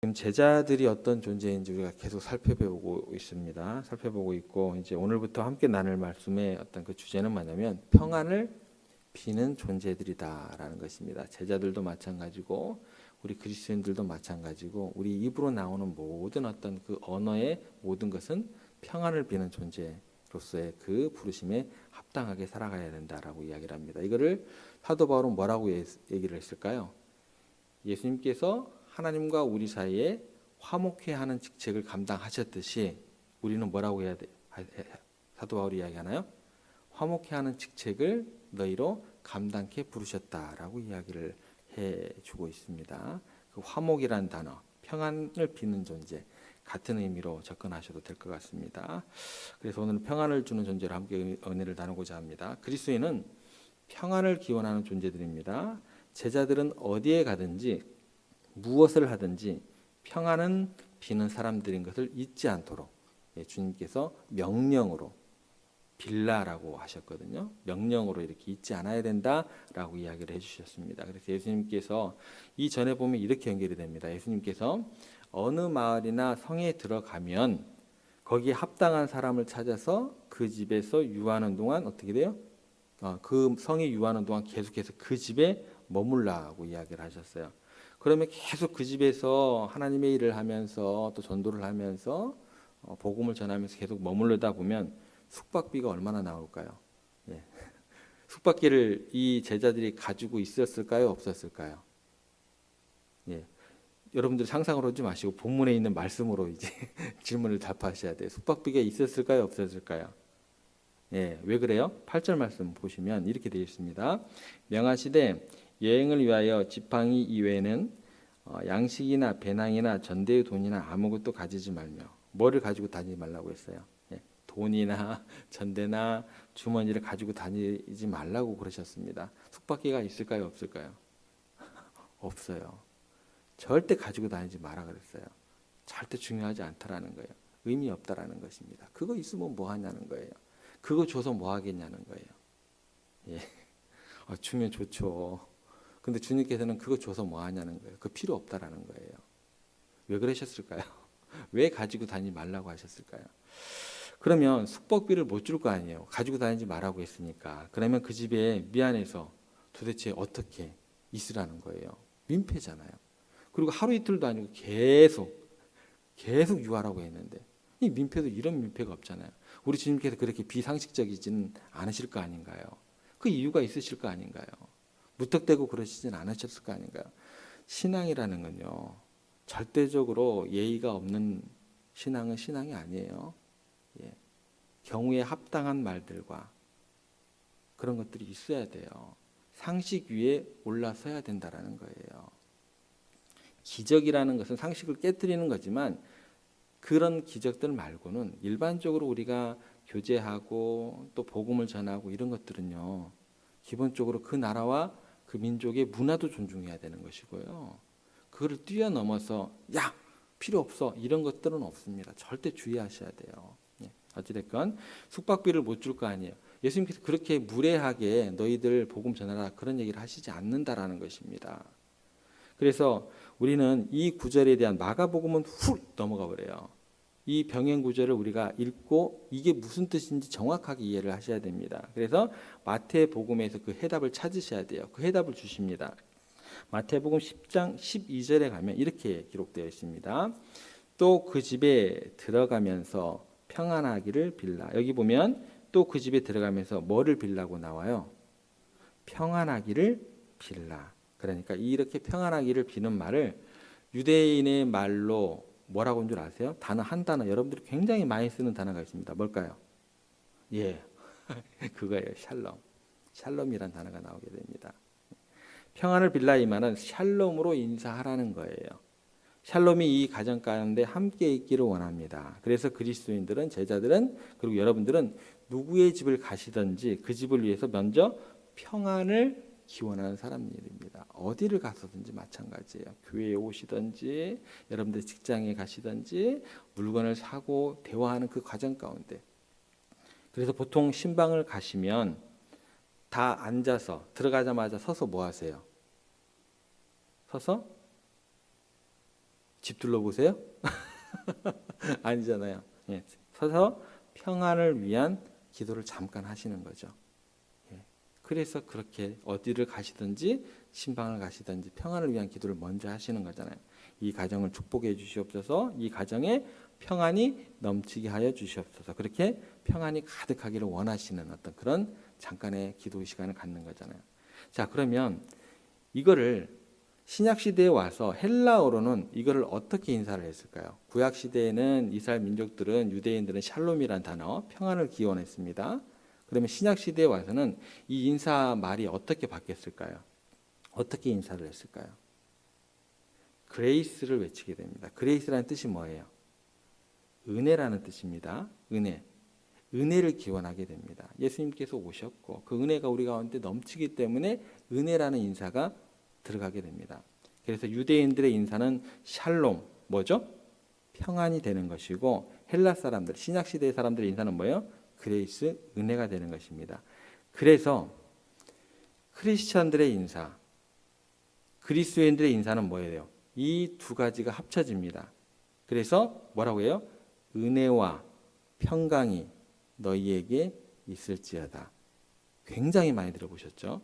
지금 제자들이 어떤 존재인지 우리가 계속 살펴보고 있습니다. 살펴보고 있고 이제 오늘부터 함께 나눌 말씀의 어떤 그 주제는 뭐냐면 평안을 비는 존재들이다라는 것입니다. 제자들도 마찬가지고 우리 그리스도인들도 마찬가지고 우리 입으로 나오는 모든 어떤 그 언어의 모든 것은 평안을 비는 존재로서의 그 부르심에 합당하게 살아가야 된다라고 이야기를 합니다. 이거를 사도 바울은 뭐라고 얘기를 했을까요? 예수님께서 하나님과 우리 사이에 화목해 하는 직책을 감당하셨듯이 우리는 뭐라고 해야 돼? 사도 바울이 이야기하나요? 화목해 하는 직책을 너희로 감당케 부르셨다라고 이야기를 해주고 있습니다. 그 화목이란 단어, 평안을 비는 존재, 같은 의미로 접근하셔도 될 것 같습니다. 그래서 오늘 평안을 주는 존재로 함께 은혜를 나누고자 합니다. 그리스도인은 평안을 기원하는 존재들입니다. 제자들은 어디에 가든지 무엇을 하든지 평안은 비는 사람들인 것을 잊지 않도록 주님께서 명령으로 빌라라고 하셨거든요. 명령으로 이렇게 잊지 않아야 된다라고 이야기를 해주셨습니다. 그래서 예수님께서 이 전에 보면 이렇게 연결이 됩니다. 예수님께서 어느 마을이나 성에 들어가면 거기에 합당한 사람을 찾아서 그 집에서 유하는 동안 어떻게 돼요? 그 성에 유하는 동안 계속해서 그 집에 머물라고 이야기를 하셨어요. 그러면 계속 그 집에서 하나님의 일을 하면서 또 전도를 하면서 복음을 전하면서 계속 머무르다 보면 숙박비가 얼마나 나올까요? 예. 숙박비를 이 제자들이 가지고 있었을까요? 없었을까요? 예. 여러분들 상상을 하지 마시고 본문에 있는 말씀으로 이제 질문을 답하셔야 돼요. 숙박비가 있었을까요? 없었을까요? 예, 왜 그래요? 8절 말씀 보시면 이렇게 되어 있습니다. 명하시되 여행을 위하여 지팡이 이외에는 양식이나 배낭이나 전대의 돈이나 아무것도 가지지 말며 뭐를 가지고 다니지 말라고 했어요? 예, 돈이나 전대나 주머니를 가지고 다니지 말라고 그러셨습니다. 숙박비가 있을까요? 없을까요? 없어요. 절대 가지고 다니지 마라 그랬어요. 절대 중요하지 않다라는 거예요. 의미 없다라는 것입니다. 그거 있으면 뭐 하냐는 거예요. 그거 줘서 뭐 하겠냐는 거예요. 예. 주면 좋죠. 근데 주님께서는 그거 줘서 뭐 하냐는 거예요. 그 필요 없다라는 거예요. 왜 그러셨을까요? 왜 가지고 다니지 말라고 하셨을까요? 그러면 숙박비를 못 줄 거 아니에요. 가지고 다니지 말라고 했으니까. 그러면 그 집에 미안해서 도대체 어떻게 있으라는 거예요. 민폐잖아요. 그리고 하루 이틀도 아니고 계속 유하라고 했는데 이 민폐도 이런 민폐가 없잖아요. 우리 주님께서 그렇게 비상식적이지는 않으실 거 아닌가요? 그 이유가 있으실 거 아닌가요? 무턱대고 그러시진 않으셨을 거 아닌가요? 신앙이라는 건요, 절대적으로 예의가 없는 신앙은 신앙이 아니에요. 예. 경우에 합당한 말들과 그런 것들이 있어야 돼요. 상식 위에 올라서야 된다라는 거예요. 기적이라는 것은 상식을 깨뜨리는 거지만 그런 기적들 말고는 일반적으로 우리가 교제하고 또 복음을 전하고 이런 것들은요, 기본적으로 그 나라와 그 민족의 문화도 존중해야 되는 것이고요. 그거를 뛰어넘어서 야 필요 없어 이런 것들은 없습니다. 절대 주의하셔야 돼요. 어찌됐건 숙박비를 못 줄 거 아니에요. 예수님께서 그렇게 무례하게 너희들 복음 전하라 그런 얘기를 하시지 않는다라는 것입니다. 그래서 우리는 이 구절에 대한 마가복음은 훅 넘어가 버려요. 이 병행 구절을 우리가 읽고 이게 무슨 뜻인지 정확하게 이해를 하셔야 됩니다. 그래서 마태복음에서 그 해답을 찾으셔야 돼요. 그 해답을 주십니다. 마태복음 10장 12절에 가면 이렇게 기록되어 있습니다. 또 그 집에 들어가면서 평안하기를 빌라. 여기 보면 또 그 집에 들어가면서 뭐를 빌라고 나와요? 평안하기를 빌라. 그러니까 이렇게 평안하기를 비는 말을 유대인의 말로 뭐라고 하는 줄 아세요? 단어 한 단어 여러분들이 굉장히 많이 쓰는 단어가 있습니다. 뭘까요? 예, 그거예요. 샬롬. 샬롬이란 단어가 나오게 됩니다. 평안을 빌라 이 말은 샬롬으로 인사하라는 거예요. 샬롬이 이 가정 가운데 함께 있기를 원합니다. 그래서 그리스도인들은 제자들은 그리고 여러분들은 누구의 집을 가시든지 그 집을 위해서 먼저 평안을 기원하는 사람들입니다. 어디를 가서든지 마찬가지예요. 교회에 오시든지 여러분들 직장에 가시든지 물건을 사고 대화하는 그 과정 가운데 그래서 보통 신방을 가시면 다 앉아서 들어가자마자 서서 뭐 하세요? 서서 집 둘러보세요? 아니잖아요. 예, 서서 평안을 위한 기도를 잠깐 하시는 거죠. 예, 그래서 그렇게 어디를 가시든지 신방을 가시든지 평안을 위한 기도를 먼저 하시는 거잖아요. 이 가정을 축복해 주시옵소서. 이 가정에 평안이 넘치게 하여 주시옵소서. 그렇게 평안이 가득하기를 원하시는 어떤 그런 잠깐의 기도 시간을 갖는 거잖아요. 자, 그러면 이거를 신약 시대에 와서 헬라어로는 이거를 어떻게 인사를 했을까요? 구약 시대에는 이스라엘 민족들은 유대인들은 샬롬이란 단어, 평안을 기원했습니다. 그러면 신약 시대에 와서는 이 인사 말이 어떻게 바뀌었을까요? 어떻게 인사를 했을까요? 그레이스를 외치게 됩니다. 그레이스라는 뜻이 뭐예요? 은혜라는 뜻입니다. 은혜. 은혜를 기원하게 됩니다. 예수님께서 오셨고 그 은혜가 우리 가운데 넘치기 때문에 은혜라는 인사가 들어가게 됩니다. 그래서 유대인들의 인사는 샬롬, 뭐죠? 평안이 되는 것이고 헬라 사람들, 신약 시대의 사람들의 인사는 뭐예요? 그레이스, 은혜가 되는 것입니다. 그래서 크리스천들의 인사, 그리스도인들의 인사는 뭐예요? 이 두 가지가 합쳐집니다. 그래서 뭐라고 해요? 은혜와 평강이 너희에게 있을지어다. 굉장히 많이 들어보셨죠?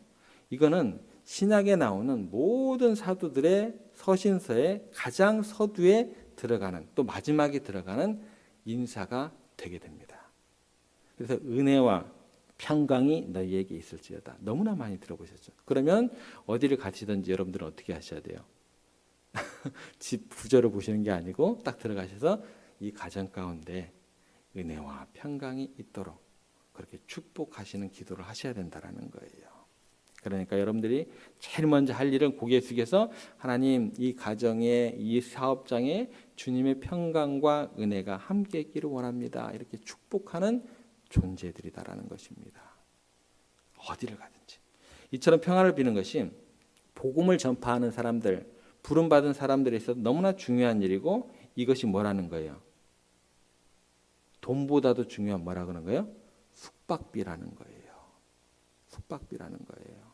이거는 신약에 나오는 모든 사도들의 서신서의 가장 서두에 들어가는, 또 마지막에 들어가는 인사가 되게 됩니다. 그래서 은혜와 평강이 너희에게 있을지어다. 너무나 많이 들어보셨죠? 그러면 어디를 가시든지 여러분들은 어떻게 하셔야 돼요? 집 구절을 보시는 게 아니고 딱 들어가셔서 이 가정 가운데 은혜와 평강이 있도록 그렇게 축복하시는 기도를 하셔야 된다라는 거예요. 그러니까 여러분들이 제일 먼저 할 일은 고개 숙여서 하나님, 이 가정에, 이 사업장에 주님의 평강과 은혜가 함께 있기를 원합니다. 이렇게 축복하는 존재들이다라는 것입니다. 어디를 가든지 이처럼 평안을 비는 것이 복음을 전파하는 사람들, 부름받은 사람들에 있어서 너무나 중요한 일이고, 이것이 뭐라는 거예요? 돈보다도 중요한 뭐라 그러는 거예요? 숙박비라는 거예요. 숙박비라는 거예요.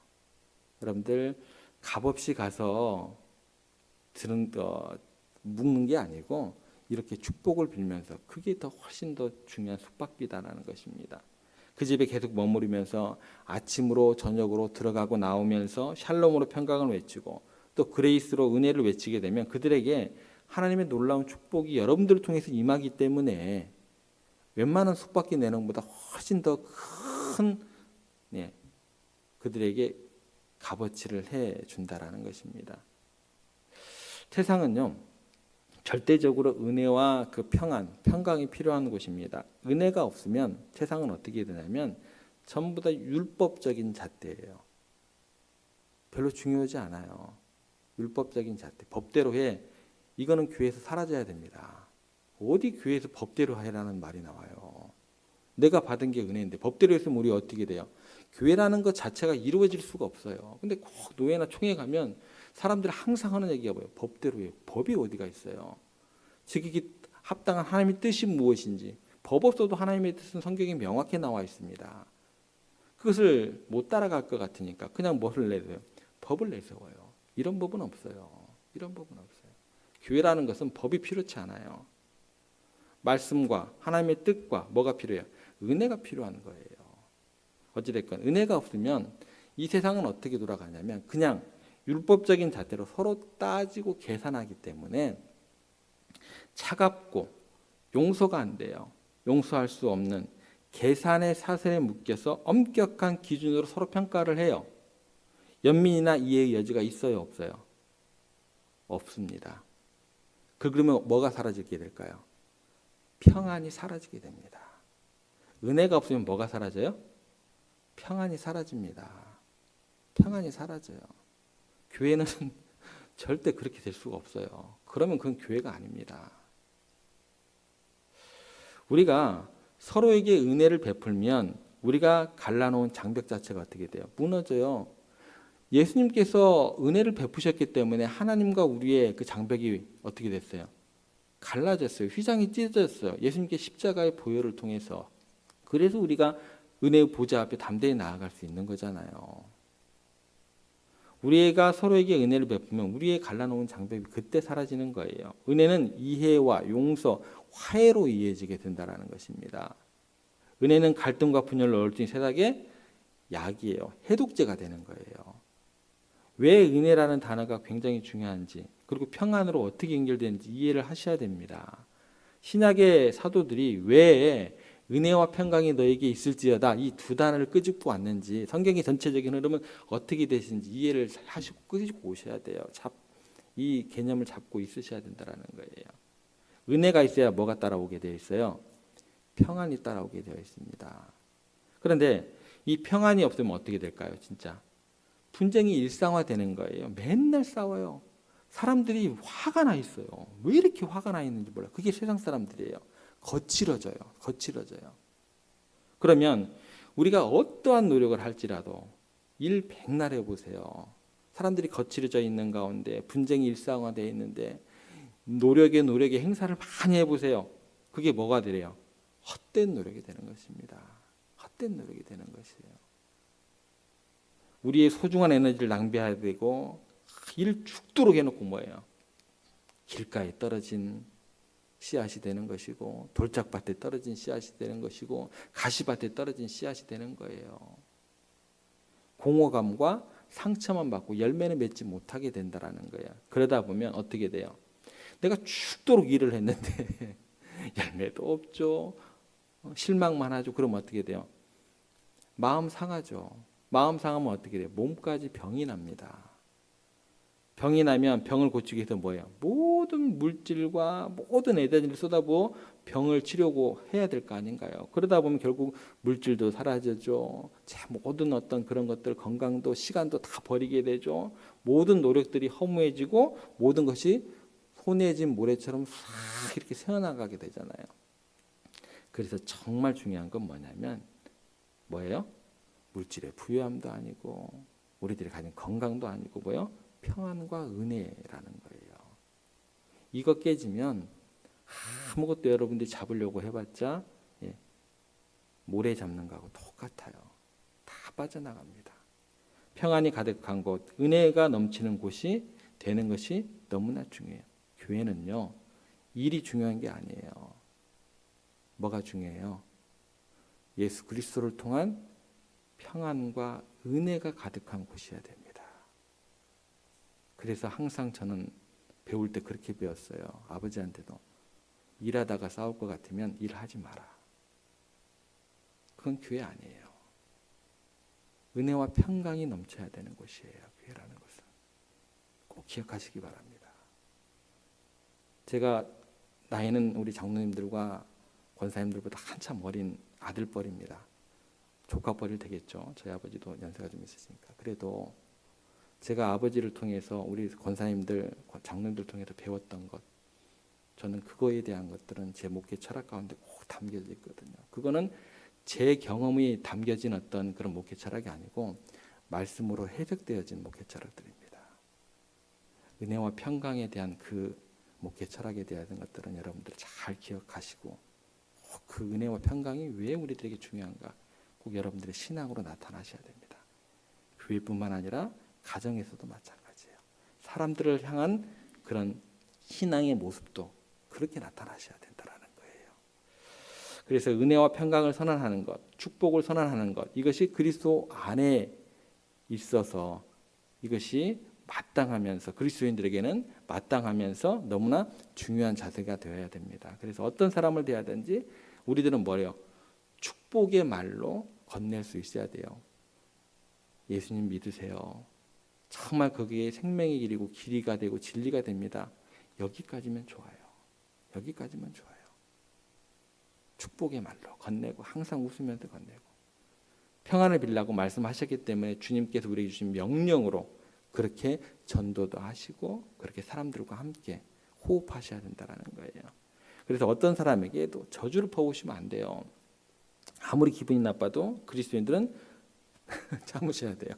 여러분들 값없이 가서 묵는 게 아니고 이렇게 축복을 빌면서 그게 더 훨씬 더 중요한 숙박비다라는 것입니다. 그 집에 계속 머무르면서 아침으로 저녁으로 들어가고 나오면서 샬롬으로 평강을 외치고 또 그레이스로 은혜를 외치게 되면 그들에게 하나님의 놀라운 축복이 여러분들을 통해서 임하기 때문에 웬만한 숙박비 내는 것보다 훨씬 더 큰 그들에게 값어치를 해준다라는 것입니다. 세상은요, 절대적으로 은혜와 그 평강이 필요한 곳입니다. 은혜가 없으면 세상은 어떻게 되냐면 전부 다 율법적인 잣대예요. 별로 중요하지 않아요. 율법적인 잣대, 법대로 해. 이거는 교회에서 사라져야 됩니다. 어디 교회에서 법대로 해라는 말이 나와요. 내가 받은 게 은혜인데 법대로 했으면 우리 어떻게 돼요? 교회라는 것 자체가 이루어질 수가 없어요. 근데 꼭 노예나 총회 가면 사람들이 항상 하는 얘기가 뭐예요? 법대로 해요. 법이 어디가 있어요? 즉 이게 합당한 하나님의 뜻이 무엇인지, 법 없어도 하나님의 뜻은 성경에 명확히 나와 있습니다. 그것을 못 따라갈 것 같으니까 그냥 뭐를 내세요? 법을 내세워요. 이런 법은 없어요. 이런 법은 없어요. 교회라는 것은 법이 필요치 않아요. 말씀과 하나님의 뜻과 뭐가 필요해요? 은혜가 필요한 거예요. 어찌됐건 은혜가 없으면 이 세상은 어떻게 돌아가냐면 그냥 율법적인 잣대로 서로 따지고 계산하기 때문에 차갑고 용서가 안 돼요. 용서할 수 없는 계산의 사슬에 묶여서 엄격한 기준으로 서로 평가를 해요. 연민이나 이해의 여지가 있어요, 없어요? 없습니다. 그러면 뭐가 사라지게 될까요? 평안이 사라지게 됩니다. 은혜가 없으면 뭐가 사라져요? 평안이 사라집니다. 평안이 사라져요. 교회는 절대 그렇게 될 수가 없어요. 그러면 그건 교회가 아닙니다. 우리가 서로에게 은혜를 베풀면 우리가 갈라놓은 장벽 자체가 어떻게 돼요? 무너져요. 예수님께서 은혜를 베푸셨기 때문에 하나님과 우리의 그 장벽이 어떻게 됐어요? 갈라졌어요. 휘장이 찢어졌어요. 예수님께 십자가의 보혈을 통해서. 그래서 우리가 은혜의 보좌 앞에 담대히 나아갈 수 있는 거잖아요. 우리가 서로에게 은혜를 베푸면 우리의 갈라놓은 장벽이 그때 사라지는 거예요. 은혜는 이해와 용서, 화해로 이어지게 된다는 것입니다. 은혜는 갈등과 분열을 얼룩진 세상의 약이에요. 해독제가 되는 거예요. 왜 은혜라는 단어가 굉장히 중요한지, 그리고 평안으로 어떻게 연결되는지 이해를 하셔야 됩니다. 신약의 사도들이 왜 은혜와 평강이 너에게 있을지어다 이 두 단어를 끄집고 왔는지, 성경의 전체적인 흐름은 어떻게 되시는지 이해를 하시고 끄집고 오셔야 돼요. 이 개념을 잡고 있으셔야 된다는 거예요. 은혜가 있어야 뭐가 따라오게 되어 있어요? 평안이 따라오게 되어 있습니다. 그런데 이 평안이 없으면 어떻게 될까요? 진짜 분쟁이 일상화되는 거예요. 맨날 싸워요. 사람들이 화가 나 있어요. 왜 이렇게 화가 나 있는지 몰라요. 그게 세상 사람들이에요. 거칠어져요. 거칠어져요. 그러면 우리가 어떠한 노력을 할지라도 일백날 해보세요. 사람들이 거칠어져 있는 가운데 분쟁이 일상화되어 있는데 노력의 행사를 많이 해보세요. 그게 뭐가 되래요? 헛된 노력이 되는 것입니다. 헛된 노력이 되는 것이에요. 우리의 소중한 에너지를 낭비해야 되고 일 죽도록 해놓고 뭐예요? 길가에 떨어진 씨앗이 되는 것이고 돌짝밭에 떨어진 씨앗이 되는 것이고 가시밭에 떨어진 씨앗이 되는 거예요. 공허감과 상처만 받고 열매는 맺지 못하게 된다라는 거예요. 그러다 보면 어떻게 돼요? 내가 죽도록 일을 했는데 열매도 없죠. 실망만 하죠. 그럼 어떻게 돼요? 마음 상하죠. 마음 상하면 어떻게 돼요? 몸까지 병이 납니다. 병이 나면 병을 고치기 위해서 뭐예요? 모든 물질과 모든 에너지를 쏟아부어 병을 치려고 해야 될 거 아닌가요? 그러다 보면 결국 물질도 사라지죠. 모든 어떤 그런 것들, 건강도 시간도 다 버리게 되죠. 모든 노력들이 허무해지고 모든 것이 손에 쥔 모래처럼 싹 이렇게 새어나가게 되잖아요. 그래서 정말 중요한 건 뭐냐면 뭐예요? 물질의 부유함도 아니고 우리들이 가진 건강도 아니고 뭐예요? 평안과 은혜라는 거예요. 이거 깨지면 아무것도 여러분들이 잡으려고 해봤자 모래 잡는 거하고 똑같아요. 다 빠져나갑니다. 평안이 가득한 곳, 은혜가 넘치는 곳이 되는 것이 너무나 중요해요. 교회는요, 일이 중요한 게 아니에요. 뭐가 중요해요? 예수 그리스도를 통한 평안과 은혜가 가득한 곳이어야 됩니다. 그래서 항상 저는 배울 때 그렇게 배웠어요. 아버지한테도 일하다가 싸울 것 같으면 일하지 마라. 그건 교회 아니에요. 은혜와 평강이 넘쳐야 되는 곳이에요. 교회라는 것은. 꼭 기억하시기 바랍니다. 제가 나이는 우리 장로님들과 권사님들보다 한참 어린 아들뻘입니다. 조카뻘이 되겠죠. 저희 아버지도 연세가 좀 있으시니까. 그래도 제가 아버지를 통해서 우리 권사님들, 장로님들 통해서 배웠던 것, 저는 그거에 대한 것들은 제 목회 철학 가운데 꼭 담겨져 있거든요. 그거는 제 경험이 담겨진 어떤 그런 목회 철학이 아니고 말씀으로 해석되어진 목회 철학들입니다. 은혜와 평강에 대한 그 목회 철학에 대한 것들은 여러분들 잘 기억하시고 그 은혜와 평강이 왜 우리들에게 중요한가 꼭 여러분들의 신앙으로 나타나셔야 됩니다. 교회뿐만 아니라 가정에서도 마찬가지예요. 사람들을 향한 그런 신앙의 모습도 그렇게 나타나셔야 된다는 거예요. 그래서 은혜와 평강을 선언하는 것, 축복을 선언하는 것, 이것이 그리스도 안에 있어서 이것이 마땅하면서 그리스도인들에게는 마땅하면서 너무나 중요한 자세가 되어야 됩니다. 그래서 어떤 사람을 대하든지 우리들은 뭐래요? 축복의 말로 건넬 수 있어야 돼요. 예수님 믿으세요. 정말 거기에 생명의 길이고 길이가 되고 진리가 됩니다. 여기까지면 좋아요. 여기까지면 좋아요. 축복의 말로 건네고 항상 웃으면서 건네고 평안을 빌라고 말씀하셨기 때문에 주님께서 우리에게 주신 명령으로 그렇게 전도도 하시고 그렇게 사람들과 함께 호흡하셔야 된다는 거예요. 그래서 어떤 사람에게도 저주를 퍼부으시면 안 돼요. 아무리 기분이 나빠도 그리스도인들은 참으셔야 돼요.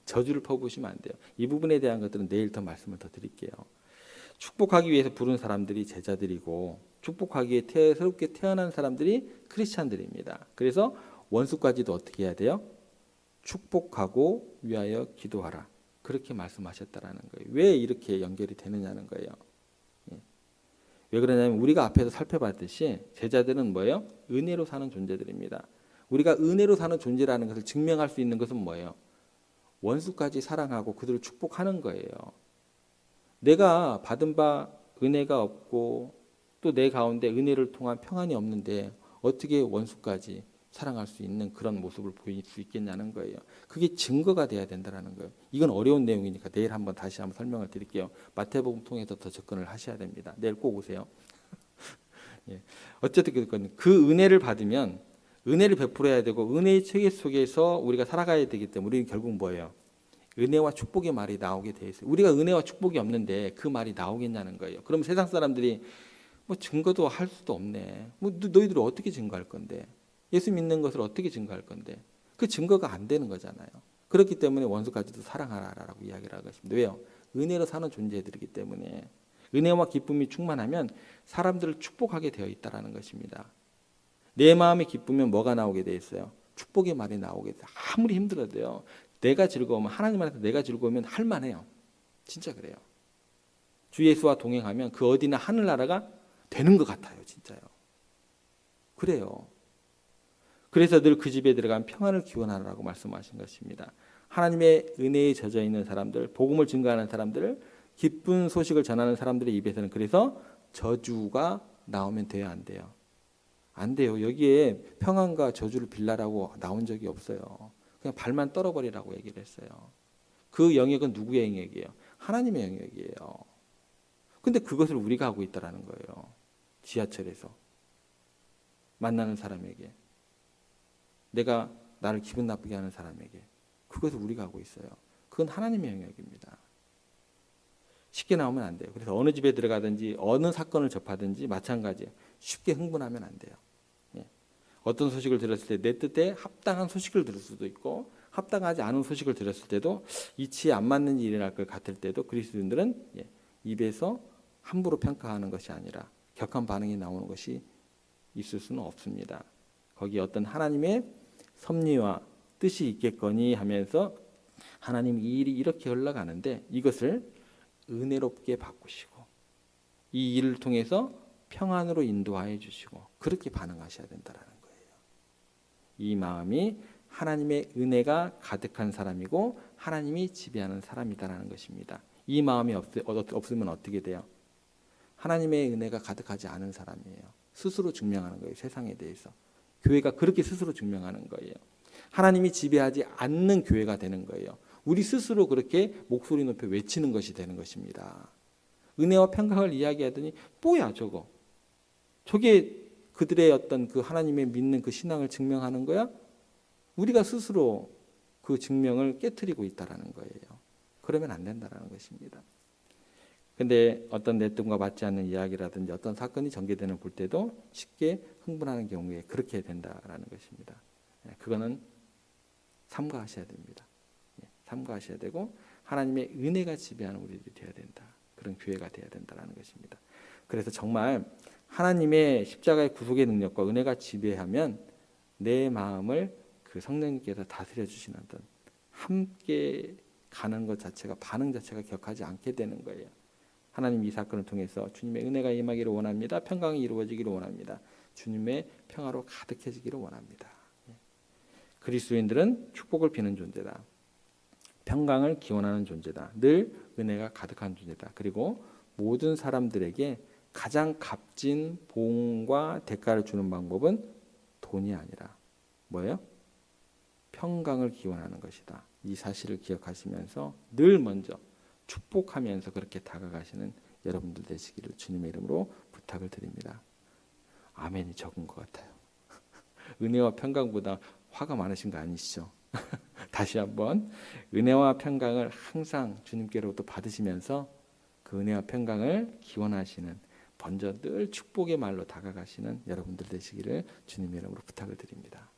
저주를 퍼부으시면 안 돼요. 이 부분에 대한 것들은 내일 더 말씀을 더 드릴게요. 축복하기 위해서 부른 사람들이 제자들이고 축복하기 위해 새롭게 태어난 사람들이 크리스찬들입니다. 그래서 원수까지도 어떻게 해야 돼요? 축복하고 위하여 기도하라. 그렇게 말씀하셨다라는 거예요. 왜 이렇게 연결이 되느냐는 거예요. 예. 왜 그러냐면 우리가 앞에서 살펴봤듯이 제자들은 뭐예요? 은혜로 사는 존재들입니다. 우리가 은혜로 사는 존재라는 것을 증명할 수 있는 것은 뭐예요? 원수까지 사랑하고 그들을 축복하는 거예요. 내가 받은 바 은혜가 없고 또 내 가운데 은혜를 통한 평안이 없는데 어떻게 원수까지 사랑할 수 있는 그런 모습을 보일 수 있겠냐는 거예요. 그게 증거가 돼야 된다는 거예요. 이건 어려운 내용이니까 내일 다시 한번 설명을 드릴게요. 마태복음 통해서 더 접근을 하셔야 됩니다. 내일 꼭 오세요. 예. 어쨌든 그 은혜를 받으면 은혜를 베풀어야 되고 은혜의 체계 속에서 우리가 살아가야 되기 때문에 우리는 결국 뭐예요? 은혜와 축복의 말이 나오게 돼 있어요. 우리가 은혜와 축복이 없는데 그 말이 나오겠냐는 거예요. 그럼 세상 사람들이 뭐 증거도 할 수도 없네. 뭐 너희들이 어떻게 증거할 건데? 예수 믿는 것을 어떻게 증거할 건데? 그 증거가 안 되는 거잖아요. 그렇기 때문에 원수까지도 사랑하라라고 이야기를 하고 있습니다. 왜요? 은혜로 사는 존재들이기 때문에 은혜와 기쁨이 충만하면 사람들을 축복하게 되어 있다라는 것입니다. 내 마음이 기쁘면 뭐가 나오게 돼 있어요? 축복의 말이 나오게 돼. 아무리 힘들어도요. 내가 즐거우면 하나님 안에서 내가 즐거우면 할만해요. 진짜 그래요. 주 예수와 동행하면 그 어디나 하늘나라가 되는 것 같아요. 진짜요. 그래요. 그래서 늘 그 집에 들어가면 평안을 기원하라고 말씀하신 것입니다. 하나님의 은혜에 젖어 있는 사람들, 복음을 증거하는 사람들, 기쁜 소식을 전하는 사람들의 입에서는 그래서 저주가 나오면 돼요, 안 돼요? 안 돼요. 여기에 평안과 저주를 빌라라고 나온 적이 없어요. 그냥 발만 떨어버리라고 얘기를 했어요. 그 영역은 누구의 영역이에요? 하나님의 영역이에요. 근데 그것을 우리가 하고 있다라는 거예요. 지하철에서 만나는 사람에게, 내가 나를 기분 나쁘게 하는 사람에게 그것을 우리가 하고 있어요. 그건 하나님의 영역입니다. 쉽게 나오면 안 돼요. 그래서 어느 집에 들어가든지 어느 사건을 접하든지 마찬가지예요. 쉽게 흥분하면 안 돼요. 예. 어떤 소식을 들었을 때 내 뜻에 합당한 소식을 들을 수도 있고 합당하지 않은 소식을 들었을 때도 이치에 안 맞는 일이 날 것 같을 때도 그리스도인들은 입에서 함부로 평가하는 것이 아니라 격한 반응이 나오는 것이 있을 수는 없습니다. 거기에 어떤 하나님의 섭리와 뜻이 있겠거니 하면서 하나님 이 일이 이렇게 흘러가는데 이것을 은혜롭게 바꾸시고 이 일을 통해서 평안으로 인도하여 주시고 그렇게 반응하셔야 된다는 거예요. 이 마음이 하나님의 은혜가 가득한 사람이고 하나님이 지배하는 사람이다라는 것입니다. 이 마음이 없으면 어떻게 돼요? 하나님의 은혜가 가득하지 않은 사람이에요. 스스로 증명하는 거예요. 세상에 대해서. 교회가 그렇게 스스로 증명하는 거예요. 하나님이 지배하지 않는 교회가 되는 거예요. 우리 스스로 그렇게 목소리 높여 외치는 것이 되는 것입니다. 은혜와 평강을 이야기하더니 뭐야 저거? 저게 그들의 어떤 그 하나님의 믿는 그 신앙을 증명하는 거야? 우리가 스스로 그 증명을 깨트리고 있다라는 거예요. 그러면 안 된다라는 것입니다. 근데 어떤 내 뜻과 맞지 않는 이야기라든지 어떤 사건이 전개되는 볼 때도 쉽게 흥분하는 경우에 그렇게 된다라는 것입니다. 그거는 삼가하셔야 됩니다. 삼가하셔야 되고 하나님의 은혜가 지배하는 우리들이 되어야 된다. 그런 교회가 되어야 된다라는 것입니다. 그래서 정말 하나님의 십자가의 구속의 능력과 은혜가 지배하면 내 마음을 그 성령님께서 다스려 주시는 어떤 함께 가는 것 자체가 반응 자체가 격하지 않게 되는 거예요. 하나님 이 사건을 통해서 주님의 은혜가 임하기를 원합니다. 평강이 이루어지기를 원합니다. 주님의 평화로 가득해지기를 원합니다. 그리스도인들은 축복을 비는 존재다. 평강을 기원하는 존재다. 늘 은혜가 가득한 존재다. 그리고 모든 사람들에게 가장 값진 보응과 대가를 주는 방법은 돈이 아니라 뭐예요? 평강을 기원하는 것이다. 이 사실을 기억하시면서 늘 먼저 축복하면서 그렇게 다가가시는 여러분들 되시기를 주님의 이름으로 부탁을 드립니다. 아멘이 적은 것 같아요. 은혜와 평강보다 화가 많으신 거 아니시죠? 다시 한번 은혜와 평강을 항상 주님께로부터 받으시면서 그 은혜와 평강을 기원하시는 먼저 늘 축복의 말로 다가가시는 여러분들 되시기를 주님의 이름으로 부탁을 드립니다.